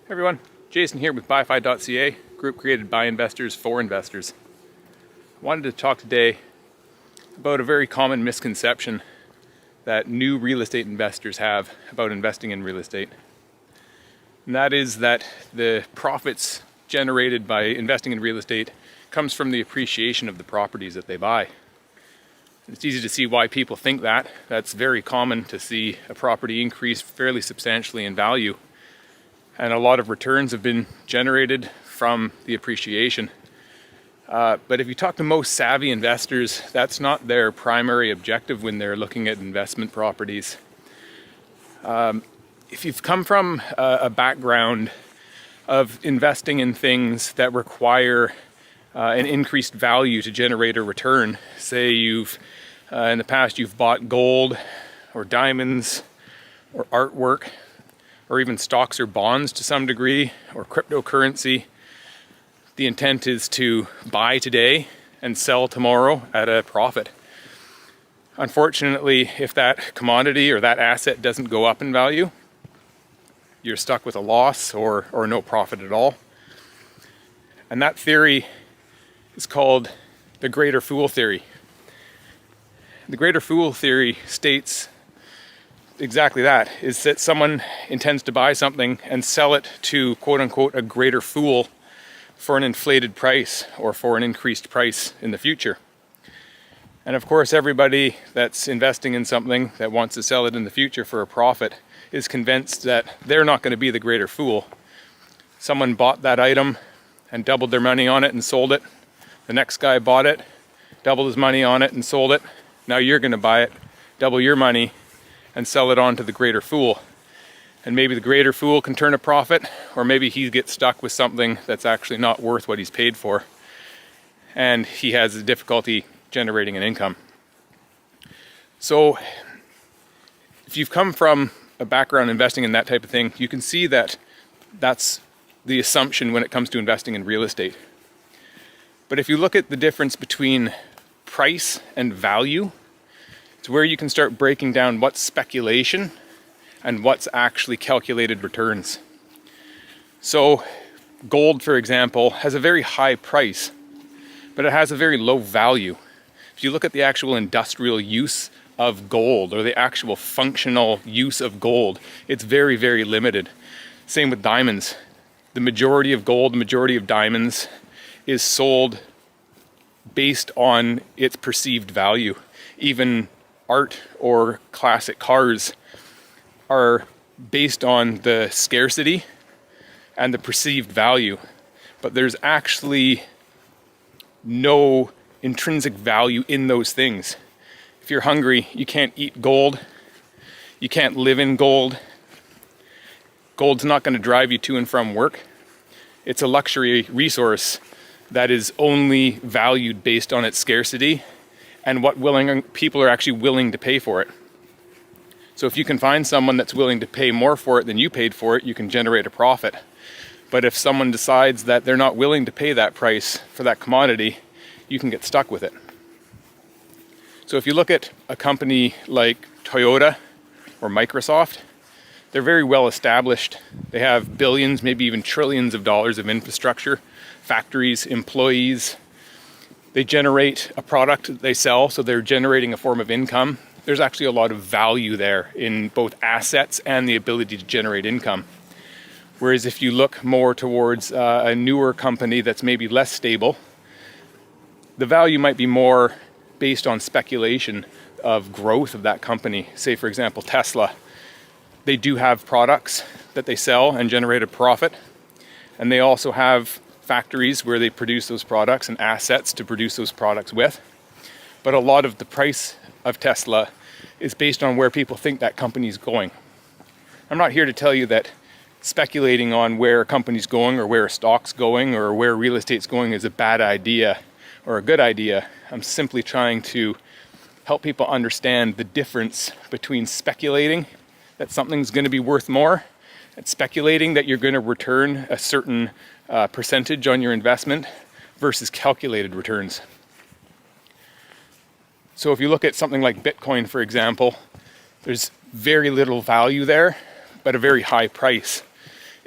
Hey everyone, Jason here with BuyFi.ca, group created by investors for investors. I wanted to talk today about a very common misconception that new real estate investors have about investing in real estate. And that is that the profits generated by investing in real estate comes from the appreciation of the properties that they buy. It's easy to see why people think that. That's very common to see a property increase fairly substantially in value. And a lot of returns have been generated from the appreciation. But if you talk to most savvy investors, that's not their primary objective when they're looking at investment properties. If you've come from a background of investing in things that require an increased value to generate a return, say you've in the past you've bought gold or diamonds or artwork, or even stocks or bonds to some degree, or cryptocurrency. The intent is to buy today and sell tomorrow at a profit. Unfortunately, if that commodity or that asset doesn't go up in value, you're stuck with a loss or no profit at all. And that theory is called the greater fool theory. The greater fool theory states exactly that, is that someone intends to buy something and sell it to quote unquote a greater fool for an inflated price or for an increased price in the future. And of course, everybody that's investing in something that wants to sell it in the future for a profit is convinced that they're not going to be the greater fool. Someone bought that item and doubled their money on it and sold it. The next guy bought it, doubled his money on it and sold it. Now you're going to buy it, double your money, and sell it on to the greater fool. And maybe the greater fool can turn a profit, or maybe he gets stuck with something that's actually not worth what he's paid for, and he has a difficulty generating an income. So if you've come from a background investing in that type of thing, you can see that that's the assumption when it comes to investing in real estate. But if you look at the difference between price and value, it's where you can start breaking down what's speculation and what's actually calculated returns. So gold, for example, has a very high price, but it has a very low value. If you look at the actual industrial use of gold, or the actual functional use of gold, it's very, very limited. Same with diamonds. The majority of gold, the majority of diamonds is sold based on its perceived value. Even art or classic cars are based on the scarcity and the perceived value, but there's actually no intrinsic value in those things. If you're hungry, you can't eat gold, you can't live in gold. Gold's not going to drive you to and from work. It's a luxury resource that is only valued based on its scarcity and what people are actually willing to pay for it. So if you can find someone that's willing to pay more for it than you paid for it, you can generate a profit. But if someone decides that they're not willing to pay that price for that commodity, you can get stuck with it. So if you look at a company like Toyota or Microsoft, they're very well established. They have billions, maybe even trillions of dollars of infrastructure, factories, employees. They generate a product that they sell, so they're generating a form of income. There's actually a lot of value there in both assets and the ability to generate income. Whereas if you look more towards a newer company that's maybe less stable, the value might be more based on speculation of growth of that company. Say, for example, Tesla. They do have products that they sell and generate a profit, and they also have factories where they produce those products and assets to produce those products with. But a lot of the price of Tesla is based on where people think that company's going. I'm not here to tell you that speculating on where a company's going or where a stock's going or where real estate's going is a bad idea or a good idea. I'm simply trying to help people understand the difference between speculating that something's going to be worth more and speculating that you're going to return a certain percentage on your investment versus calculated returns. So if you look at something like Bitcoin, for example, there's very little value there, but a very high price.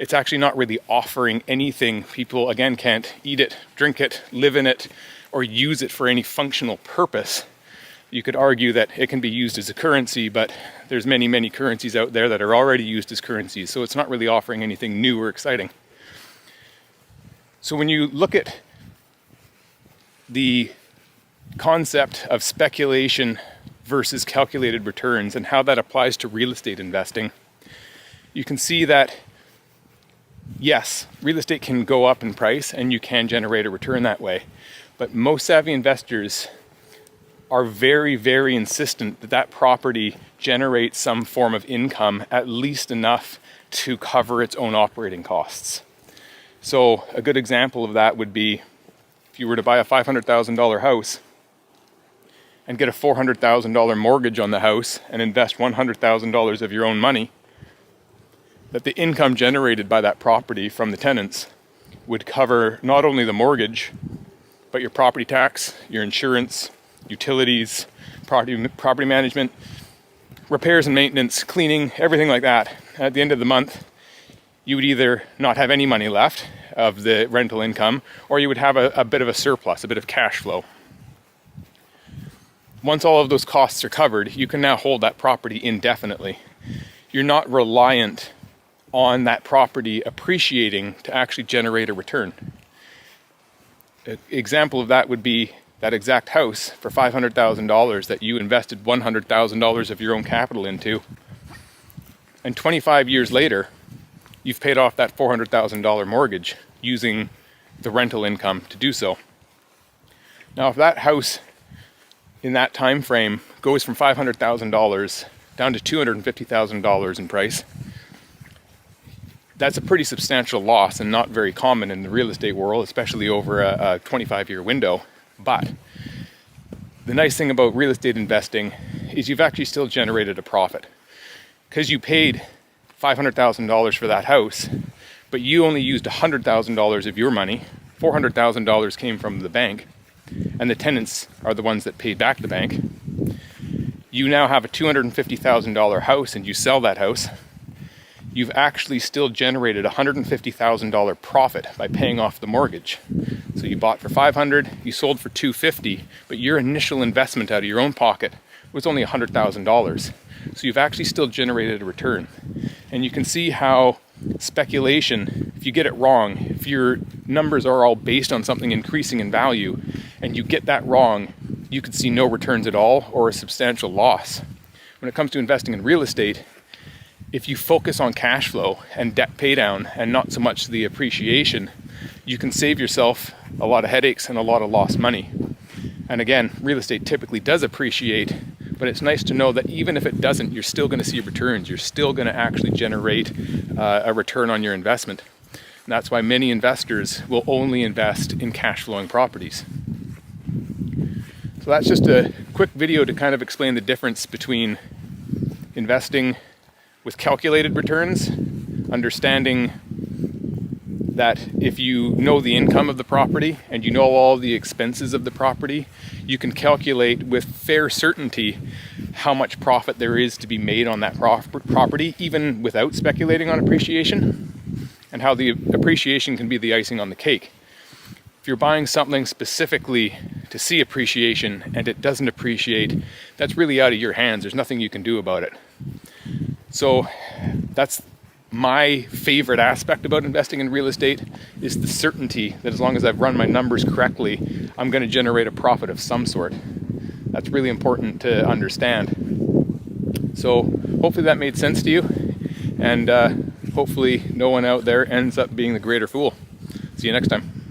it's actually not really offering anything. People, again, can't eat it, drink it, live in it, or use it for any functional purpose. You could argue that it can be used as a currency, but there's many, many currencies out there that are already used as currencies, so it's not really offering anything new or exciting. So when you look at the concept of speculation versus calculated returns and how that applies to real estate investing, you can see that yes, real estate can go up in price and you can generate a return that way, but most savvy investors are very, very insistent that that property generates some form of income, at least enough to cover its own operating costs. So a good example of that would be if you were to buy a $500,000 house and get a $400,000 mortgage on the house and invest $100,000 of your own money, that the income generated by that property from the tenants would cover not only the mortgage, but your property tax, your insurance, utilities, property management, repairs and maintenance, cleaning, everything like that. At the end of the month, you would either not have any money left of the rental income, or you would have a bit of a surplus, a bit of cash flow. Once all of those costs are covered, you can now hold that property indefinitely. You're not reliant on that property appreciating to actually generate a return. An example of that would be that exact house for $500,000 that you invested $100,000 of your own capital into, and 25 years later, you've paid off that $400,000 mortgage using the rental income to do so. Now, if that house in that time frame goes from $500,000 down to $250,000 in price, that's a pretty substantial loss and not very common in the real estate world, especially over a 25-year window. But the nice thing about real estate investing is you've actually still generated a profit, because you paid $500,000 for that house, but you only used $100,000 of your money. $400,000 came from the bank, and the tenants are the ones that paid back the bank. You now have a $250,000 house and you sell that house. You've actually still generated $150,000 profit by paying off the mortgage. So you bought for $500,000, you sold for $250,000, but your initial investment out of your own pocket was only $100,000. So you've actually still generated a return. And you can see how speculation, if you get it wrong, if your numbers are all based on something increasing in value and you get that wrong, you could see no returns at all or a substantial loss. When it comes to investing in real estate, if you focus on cash flow and debt pay down and not so much the appreciation, you can save yourself a lot of headaches and a lot of lost money. And again, real estate typically does appreciate, but it's nice to know that even if it doesn't, you're still going to see returns. You're still going to actually generate a return on your investment. And that's why many investors will only invest in cash flowing properties. So that's just a quick video to kind of explain the difference between investing with calculated returns, understanding that if you know the income of the property and you know all the expenses of the property, you can calculate with fair certainty how much profit there is to be made on that property, even without speculating on appreciation, and how the appreciation can be the icing on the cake. If you're buying something specifically to see appreciation and it doesn't appreciate, that's really out of your hands. There's nothing you can do about it. So that's my favorite aspect about investing in real estate, is the certainty that as long as I've run my numbers correctly, I'm going to generate a profit of some sort. That's really important to understand. So hopefully that made sense to you, and hopefully no one out there ends up being the greater fool. See you next time.